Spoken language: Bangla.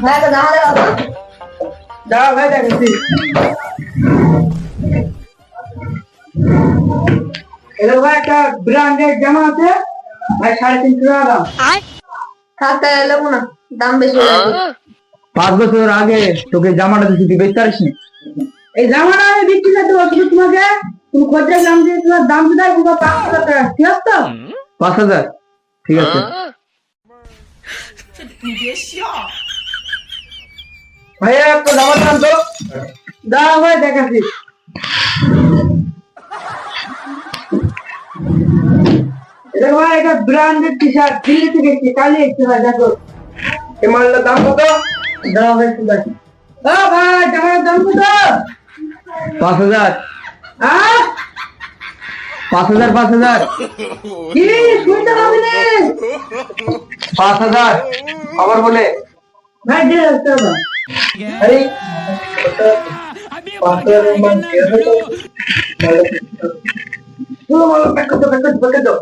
ভাই একটা জামা দেখাও তো। দাঁড়া ভাই দেখাচ্ছি। এটা ভাই একটা ব্র্যান্ডেড জামা আছে ভাই, 350 টাকা দাম। থাকতে নেবো না, দাম বেশি হয়ে যাবে। 5 বছর আগে তোকে জামাটা দিচ্ছি, তুই বেচতে পারিস নি। এই জামাটা আমি বিক্রি করতে পারছি তোমাকে, তুমি খরচা দাম দিয়ে তোমার দাম দিতে হবে 5,000 টাকা, ঠিক আছে তো? 5,000 ঠিক আছে। ভাইয়া তো জামার দাম তো দাও ভাই দেখাচ্ছি। এটা ভাই এটা ব্র্যান্ডেড টি শার্ট, দিল্লি থেকে এসেছে, কালি এসেছে ভাই, দেখো এই মালটার দাম কত? দাও ভাই সুন্দর। ভাই জামার দাম কত? 5,000। 5,000 5,000 কি শুনতে পাবি না? 5,000 আবার বলে ভাই দে দাও। আরে 5,000 এর মান কি হবে তো? প্যাকেট দাও।